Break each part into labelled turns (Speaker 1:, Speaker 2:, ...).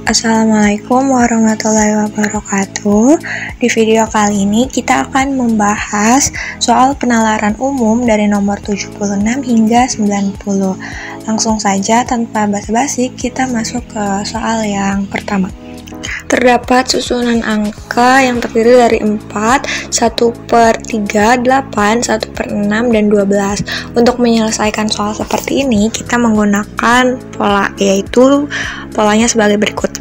Speaker 1: Assalamualaikum warahmatullahi wabarakatuh. Di video kali ini kita akan membahas soal penalaran umum dari nomor 76 hingga 90. Langsung saja tanpa basa-basi kita masuk ke soal yang pertama. Terdapat susunan angka yang terdiri dari 4, 1/3, 8, 1/6, dan 12. Untuk menyelesaikan soal seperti ini, kita menggunakan pola, yaitu polanya sebagai berikut.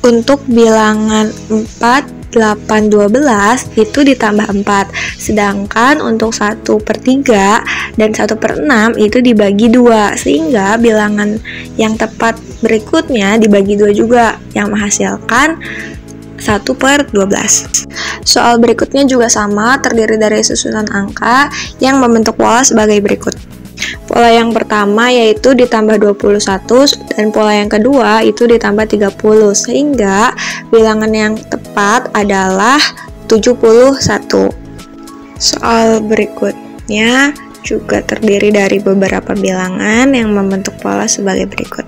Speaker 1: Untuk bilangan 4, 8, 12 itu ditambah 4, sedangkan untuk 1/3 dan 1/6 itu dibagi 2, sehingga bilangan yang tepat berikutnya dibagi 2 juga, yang menghasilkan 1/12. Soal berikutnya juga sama, terdiri dari susunan angka yang membentuk pola sebagai berikut. Pola yang pertama yaitu ditambah 21, dan pola yang kedua itu ditambah 30, sehingga bilangan yang tepat adalah 71. Soal berikutnya juga terdiri dari beberapa bilangan yang membentuk pola sebagai berikut.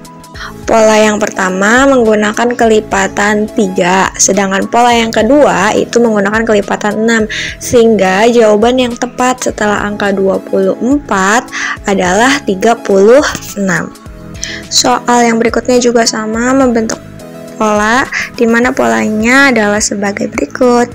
Speaker 1: Pola yang pertama menggunakan kelipatan 3, sedangkan pola yang kedua itu menggunakan kelipatan 6, sehingga jawaban yang tepat setelah angka 24 adalah 36. Soal yang berikutnya juga sama, membentuk pola, di mana polanya adalah sebagai berikut.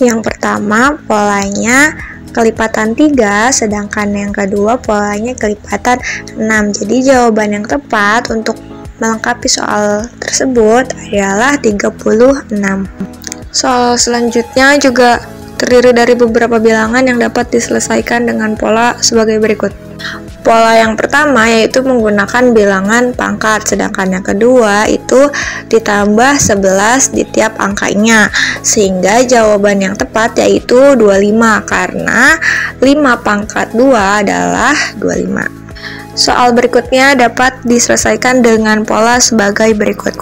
Speaker 1: Yang pertama polanya kelipatan 3, sedangkan yang kedua polanya kelipatan 6. Jadi jawaban yang tepat untuk melengkapi soal tersebut adalah 36. Soal selanjutnya juga terdiri dari beberapa bilangan yang dapat diselesaikan dengan pola sebagai berikut. Pola yang pertama yaitu menggunakan bilangan pangkat, sedangkan yang kedua itu ditambah 11 di tiap angkanya, sehingga jawaban yang tepat yaitu 25, karena 5/2 adalah 25. Soal berikutnya dapat diselesaikan dengan pola sebagai berikut.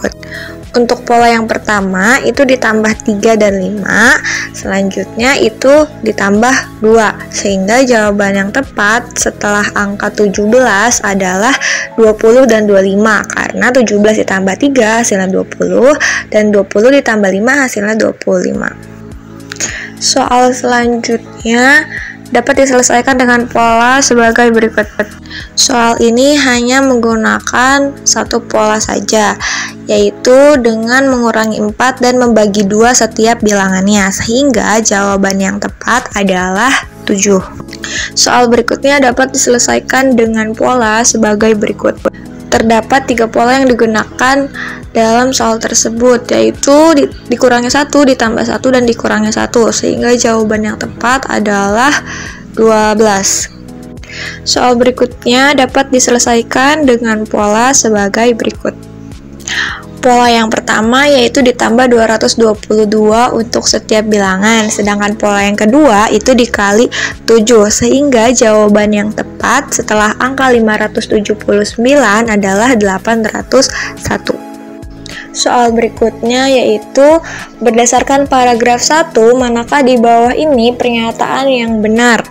Speaker 1: Untuk pola yang pertama itu ditambah 3 dan 5, selanjutnya itu ditambah 2, sehingga jawaban yang tepat setelah angka 17 adalah 20 dan 25, karena 17 ditambah 3 hasilnya 20, dan 20 ditambah 5 hasilnya 25. Soal selanjutnya dapat diselesaikan dengan pola sebagai berikut. Soal ini hanya menggunakan satu pola saja, yaitu dengan mengurangi 4 dan membagi 2 setiap bilangannya, sehingga jawaban yang tepat adalah 7. Soal berikutnya dapat diselesaikan dengan pola sebagai berikut. Terdapat 3 pola yang digunakan dalam soal tersebut, yaitu dikurangi 1, ditambah 1, dan dikurangi 1, sehingga jawaban yang tepat adalah 12. Soal berikutnya dapat diselesaikan dengan pola sebagai berikut. Pola yang pertama yaitu ditambah 222 untuk setiap bilangan, sedangkan pola yang kedua itu dikali 7, sehingga jawaban yang tepat setelah angka 579 adalah 801. Soal berikutnya yaitu berdasarkan paragraf 1, manakah di bawah ini pernyataan yang benar?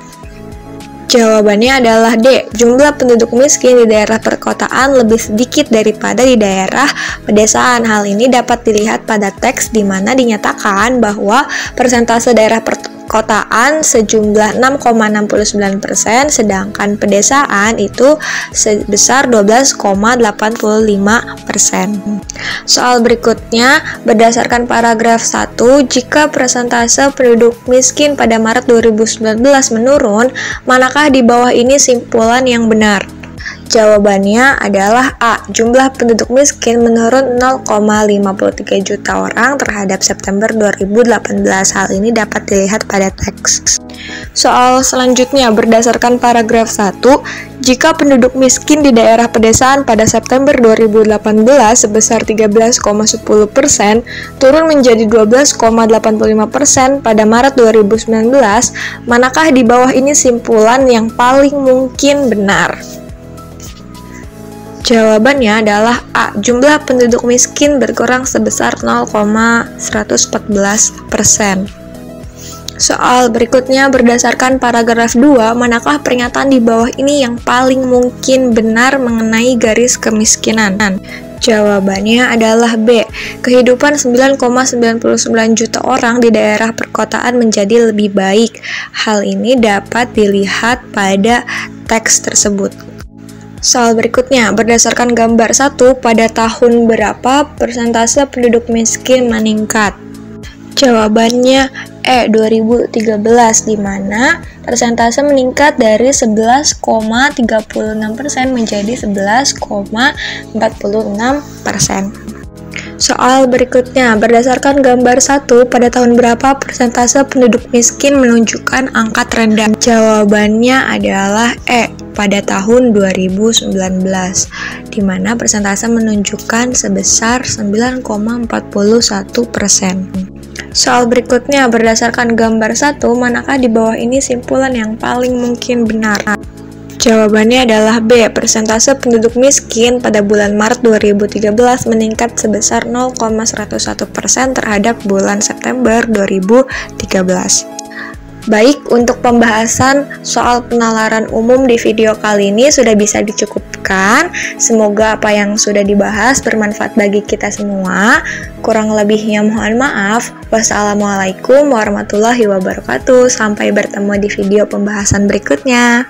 Speaker 1: Jawabannya adalah D. Jumlah penduduk miskin di daerah perkotaan lebih sedikit daripada di daerah pedesaan. Hal ini dapat dilihat pada teks di mana dinyatakan bahwa persentase daerah perkotaan sejumlah 6,69%, sedangkan pedesaan itu sebesar 12,85%. Soal berikutnya, berdasarkan paragraf 1, jika persentase penduduk miskin pada Maret 2019 menurun, manakah di bawah ini simpulan yang benar? Jawabannya adalah A. Jumlah penduduk miskin menurun 0,53 juta orang terhadap September 2018. Hal ini dapat dilihat pada teks. Soal selanjutnya, berdasarkan paragraf 1, jika penduduk miskin di daerah pedesaan pada September 2018 sebesar 13,10%, turun menjadi 12,85% pada Maret 2019, manakah di bawah ini simpulan yang paling mungkin benar? Jawabannya adalah A. Jumlah penduduk miskin berkurang sebesar 0,114%. Soal berikutnya berdasarkan paragraf 2, manakah pernyataan di bawah ini yang paling mungkin benar mengenai garis kemiskinan? Jawabannya adalah B. Kehidupan 9,99 juta orang di daerah perkotaan menjadi lebih baik. Hal ini dapat dilihat pada teks tersebut. Soal berikutnya, berdasarkan gambar 1, pada tahun berapa persentase penduduk miskin meningkat? Jawabannya E. 2013, di mana persentase meningkat dari 11,36% menjadi 11,46%. Soal berikutnya, berdasarkan gambar 1, pada tahun berapa persentase penduduk miskin menunjukkan angka terendah? Jawabannya adalah E. Pada tahun 2019, di mana persentase menunjukkan sebesar 9,41%. Soal berikutnya, berdasarkan gambar 1, manakah di bawah ini simpulan yang paling mungkin benar? Jawabannya adalah B. Persentase penduduk miskin pada bulan Maret 2013 meningkat sebesar 0,101% terhadap bulan September 2013. Baik, untuk pembahasan soal penalaran umum di video kali ini sudah bisa dicukupkan. Semoga apa yang sudah dibahas bermanfaat bagi kita semua. Kurang lebihnya mohon maaf. Wassalamualaikum warahmatullahi wabarakatuh. Sampai bertemu di video pembahasan berikutnya.